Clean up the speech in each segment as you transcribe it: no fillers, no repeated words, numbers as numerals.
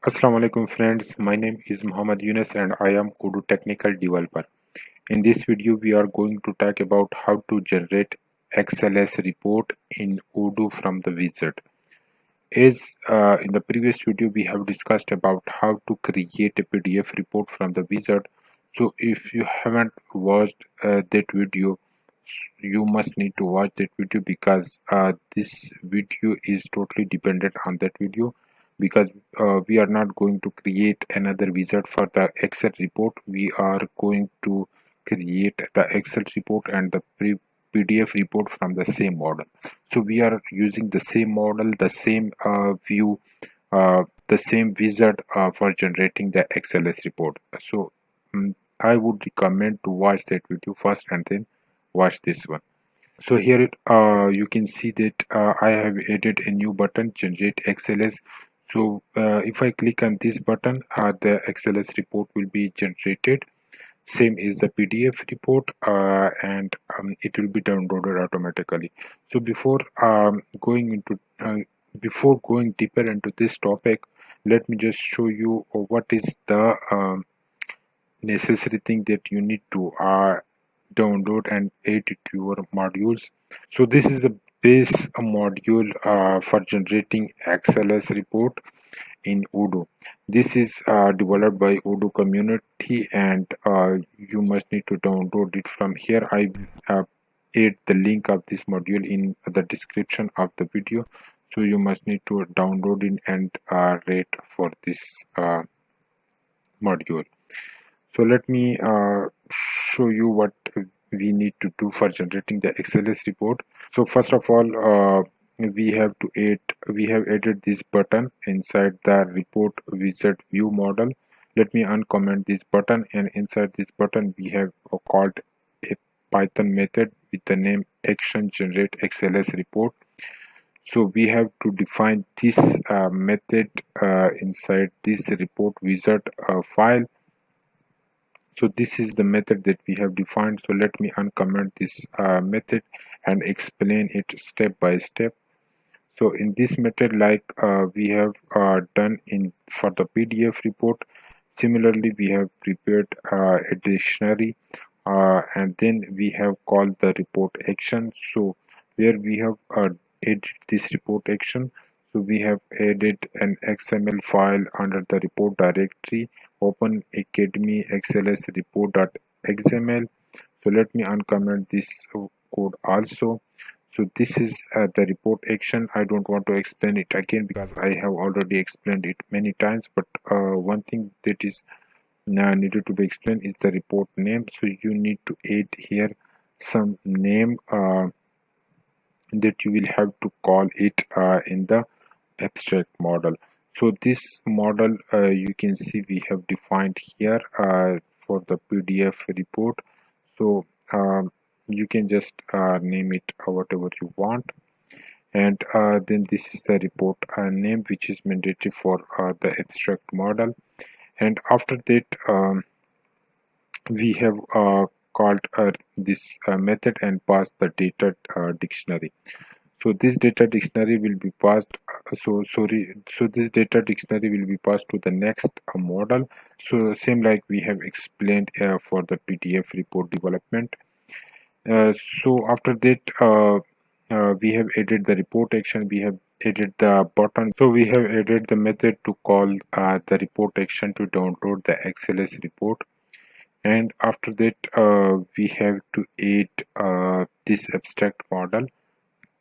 Assalamu alaikum friends, my name is Muhammad Yunus and I am Odoo technical developer. In this video we are going to talk about how to generate XLS report in Odoo from the wizard. As in the previous video we have discussed about how to create a PDF report from the wizard. So if you haven't watched that video, you must need to watch that video because this video is totally dependent on that video, because we are not going to create another wizard for the Excel report. We are going to create the Excel report and the PDF report from the same model. So we are using the same model, the same view, the same wizard for generating the XLS report. So I would recommend to watch that video first and then watch this one. So here you can see that I have added a new button, generate XLS. So if I click on this button, the XLS report will be generated. Same is the PDF report, and it will be downloaded automatically. So before going deeper into this topic, let me just show you what is the necessary thing that you need to download and add it to your modules. So this is a base module for generating XLS report in Odoo. This is developed by Odoo community, and you must need to download it from here. I add the link of this module in the description of the video, so you must need to download it and rate for this module. So let me show you what we need to do for generating the XLS report. So first of all, we have added this button inside the report wizard view model. Let me uncomment this button, and inside this button we have called a Python method with the name action generate XLS report. So we have to define this method inside this report wizard file. So this is the method that we have defined. So let me uncomment this method and explain it step by step. So in this method, like we have done in for the PDF report, similarly we have prepared a dictionary, and then we have called the report action. So where we have added this report action, so we have added an XML file under the report directory. Open Academy XLS report.xml. So let me uncomment this code also. So this is the report action. I don't want to explain it again because I have already explained it many times, but one thing that is needed to be explained is the report name. So you need to add here some name that you will have to call it in the abstract model. So this model you can see we have defined here for the PDF report. So you can just name it whatever you want, and then this is the report name, which is mandatory for the abstract model. And after that we have called this method and passed the data dictionary. So this data dictionary will be passed so this data dictionary will be passed to the next model. So same like we have explained for the PDF report development. So after that we have added the report action, we have added the button. So we have added the method to call the report action to download the XLS report. And after that we have to add this abstract model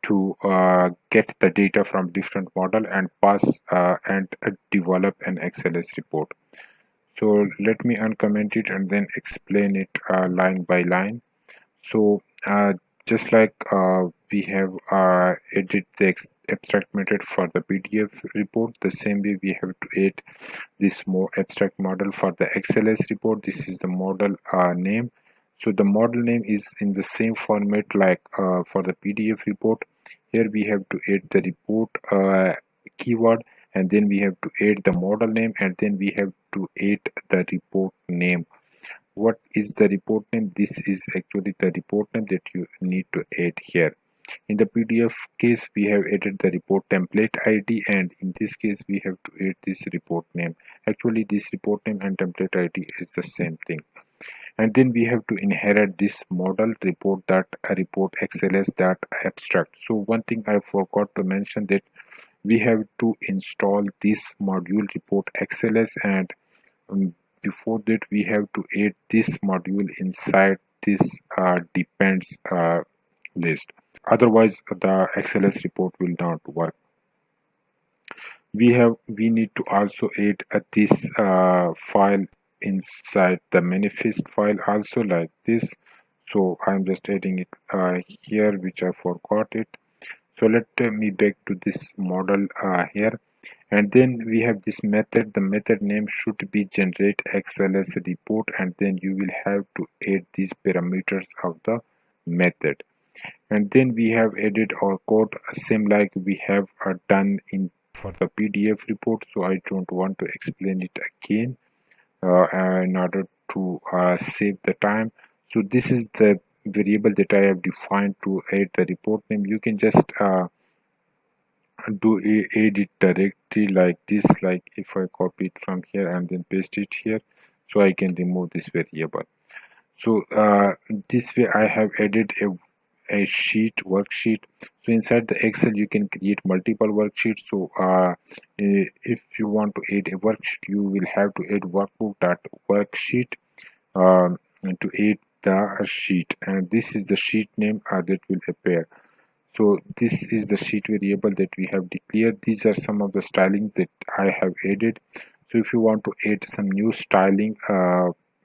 to get the data from different model and pass and develop an XLS report. So let me uncomment it and then explain it line by line. So just like we have added the abstract method for the PDF report, the same way we have to add this more abstract model for the XLS report. This is the model name. So the model name is in the same format like for the PDF report. Here we have to add the report keyword, and then we have to add the model name, and then we have to add the report name. What is the report name? This is actually the report name that you need to add here. In the PDF case, we have added the report template ID, and in this case, we have to add this report name. Actually, this report name and template ID is the same thing. And then we have to inherit this model report that report XLS that abstract. So one thing I forgot to mention that we have to install this module report XLS, and before that we have to add this module inside this depends list. Otherwise the XLS report will not work. We need to also add this file inside the manifest file also, like this. So I'm just adding it here, which I forgot it. So let me back to this model here, and then we have this method. The method name should be generate XLS report, and then you will have to add these parameters of the method. And then we have added our code same like we have done in for the PDF report, so I don't want to explain it again in order to save the time. So this is the variable that I have defined to add the report name. You can just add it directly like this, like if I copy it from here and then paste it here, so I can remove this variable. So this way I have added a worksheet. So inside the Excel you can create multiple worksheets. So if you want to add a worksheet, you will have to add workbook.worksheet to add the sheet, and this is the sheet name that will appear. So this is the sheet variable that we have declared. These are some of the stylings that I have added. So if you want to add some new styling,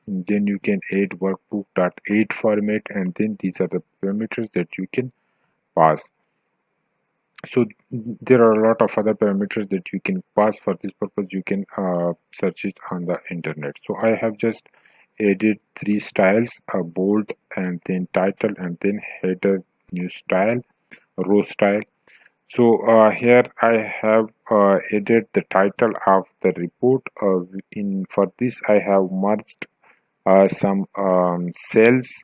then you can add workbook.add format, and then these are the parameters that you can pass. So there are a lot of other parameters that you can pass. For this purpose you can search it on the internet. So I have just added three styles, bold and then title and then header, new style, row style. So here I have added the title of the report. For this I have merged some cells.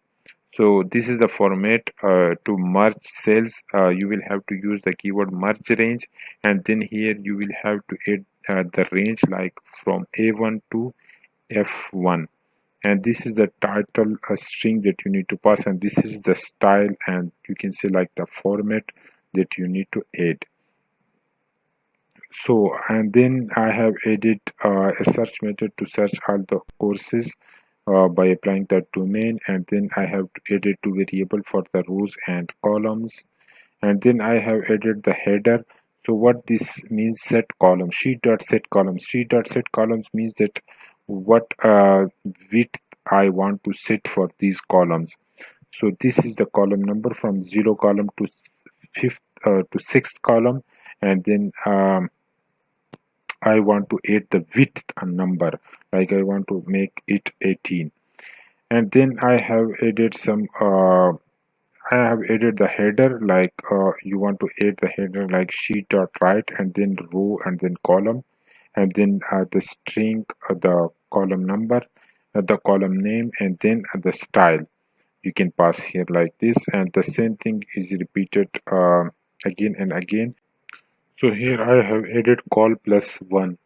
So this is the format to merge cells. You will have to use the keyword merge range, and then here you will have to add the range like from A1 to F1, and this is the title string that you need to pass, and this is the style, and you can see like the format that you need to add. So and then I have added a search method to search all the courses by applying that domain, and then I have added two variable for the rows and columns, and then I have added the header. So what this means, set column, sheet.set columns. Sheet.set columns means that what width I want to set for these columns. So this is the column number from 0 column to fifth to sixth column, and then I want to add the width number, like I want to make it 18. And then I have added some I have added the header, like you want to add the header like sheet.write and then row and then column, and then the string, the column number, the column name, and then the style you can pass here like this, and the same thing is repeated again and again. So here I have added call plus 1.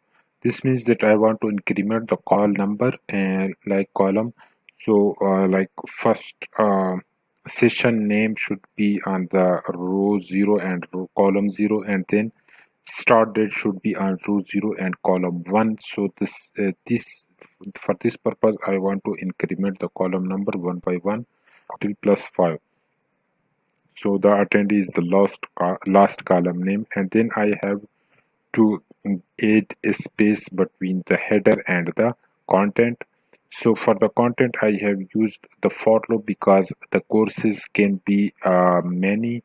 This means that I want to increment the call number and like column. So like first session name should be on the row 0 and column 0, and then start date should be on row 0 and column 1. So this for this purpose I want to increment the column number one by one till plus 5. So the attendee is the last column name, and then I have to add a space between the header and the content. So for the content I have used the for loop because the courses can be many.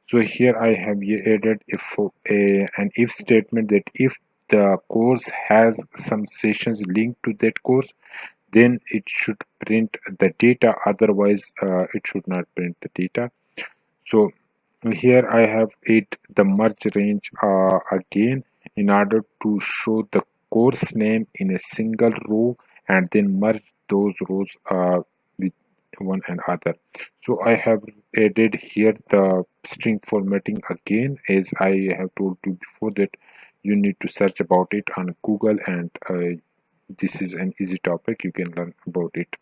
So here I have added an if statement that if the course has some sessions linked to that course, then it should print the data, otherwise it should not print the data. So here I have it the merge range again, in order to show the course name in a single row and then merge those rows with one another. So I have added here the string formatting again, as I have told you before that you need to search about it on Google, and this is an easy topic, you can learn about it.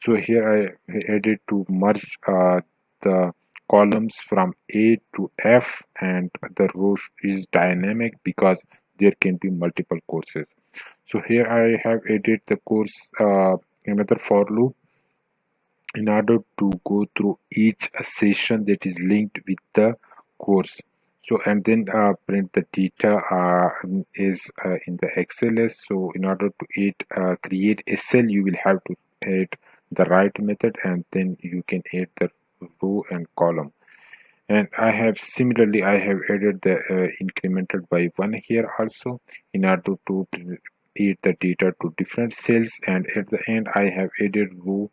So here I added to merge the columns from A to F, and the row is dynamic because there can be multiple courses. So here I have added the course another for loop in order to go through each session that is linked with the course. So and then print the data is in the XLS. So in order to create a cell, you will have to add the right method, and then you can add the row and column. And I have added the incremented by 1 here also, in order to add the data to different cells. And at the end I have added row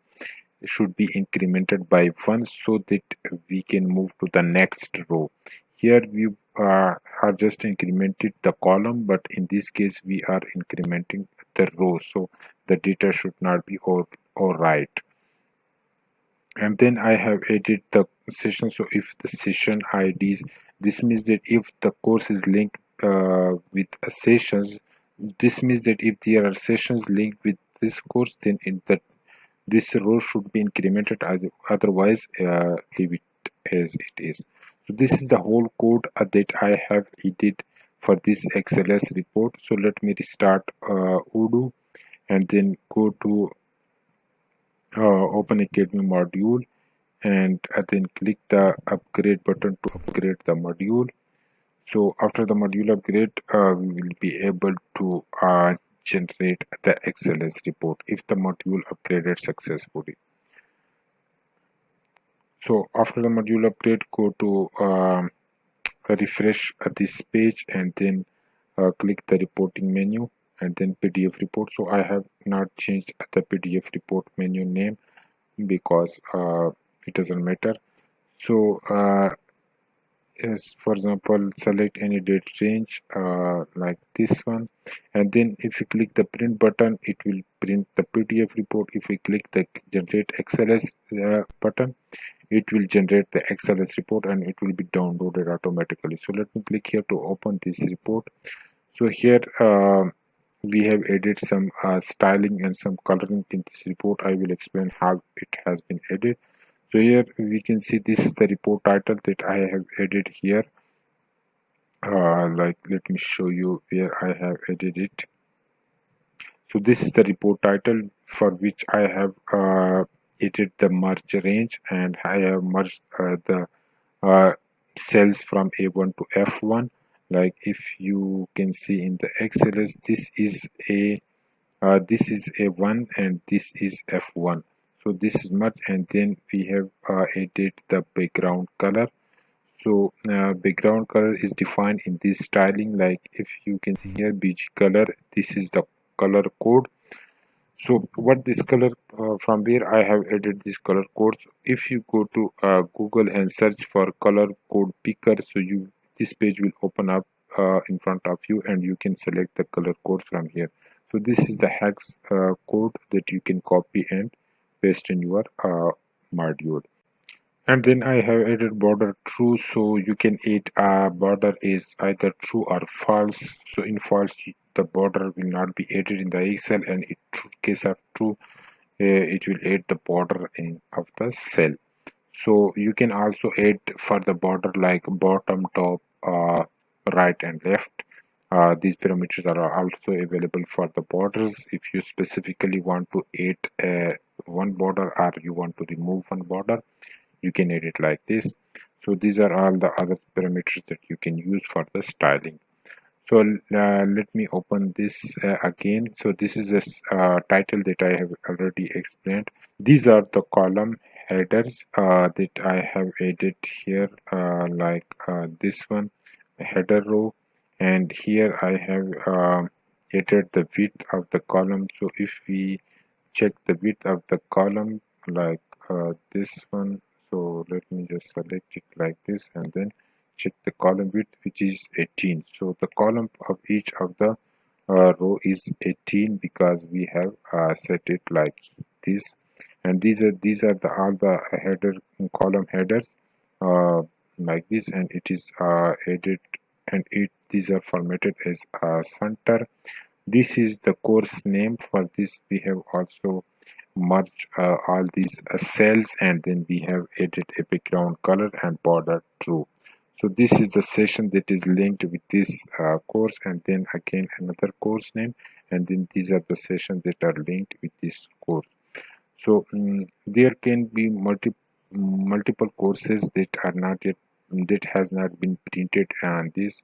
should be incremented by 1 so that we can move to the next row. Here we are just incremented the column, but in this case we are incrementing the row, so the data should not be all right. And then I have added the session. So if the session IDs, this means that if the course is linked with sessions, this means that if there are sessions linked with this course, then in that this row should be incremented, otherwise leave it as it is. So this is the whole code that I have edited for this XLS report. So let me restart Odoo, and then go to Open Academy module, and then click the upgrade button to upgrade the module. So after the module upgrade, we will be able to generate the XLS report if the module upgraded successfully. So after the module upgrade, go to refresh this page, and then click the reporting menu, and then PDF report. So I have not changed the PDF report menu name because it doesn't matter. So as for example, select any date range like this one, and then if you click the print button, it will print the PDF report. If you click the generate XLS button, it will generate the XLS report, and it will be downloaded automatically. So let me click here to open this report. So here we have added some styling and some coloring in this report. I will explain how it has been added. So here we can see this is the report title that I have added here. Like let me show you where I have added it. So this is the report title for which I have added the merge range, and I have merged the cells from A1 to F1. Like if you can see in the XLS, this is A1 and this is F1. So this is merged, and then we have added the background color. So background color is defined in this styling. Like if you can see here, BG color, this is the color code. So what this color from where I have added this color codes. If you go to Google and search for color code picker, so this page will open up in front of you, and you can select the color code from here. So this is the hex code that you can copy and paste in your module. And then I have added border true, so you can add border is either true or false. So in false, the border will not be added in the Excel, and in case of true, it will add the border of the cell. So you can also add for the border like bottom, top, right and left. These parameters are also available for the borders. If you specifically want to add one border, or you want to remove one border, you can edit like this. So these are all the other parameters that you can use for the styling. So let me open this again. So this is a title that I have already explained. These are the column headers that I have added here, like this one, header row, and here I have added the width of the column. So if we check the width of the column, like this one, so let me just select it like this, and then check the column width, which is 18. So the column of each of the row is 18 because we have set it like this. and these are the all the header column headers, uh, like this, and it is edit, and it these are formatted as center. This is the course name. For this we have also merged all these cells, and then we have added a background color and border true. So this is the session that is linked with this course, and then again another course name, and then these are the sessions that are linked with this course. So there can be multiple courses that are not yet, that has not been printed on this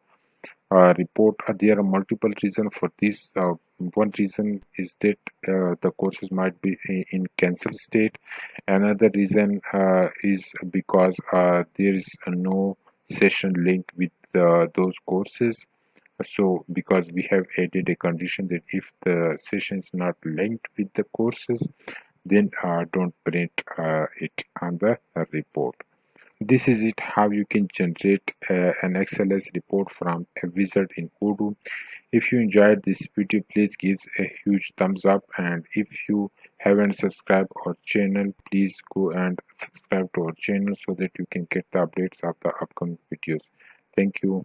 report. There are multiple reasons for this. One reason is that the courses might be in cancel state. Another reason is because there is no session linked with those courses. So because we have added a condition that if the session is not linked with the courses, then don't print it on the report. This is it, how you can generate an XLS report from a wizard in Odoo. If you enjoyed this video, please give a huge thumbs up, and if you haven't subscribed our channel, please go and subscribe to our channel so that you can get the updates of the upcoming videos. Thank you.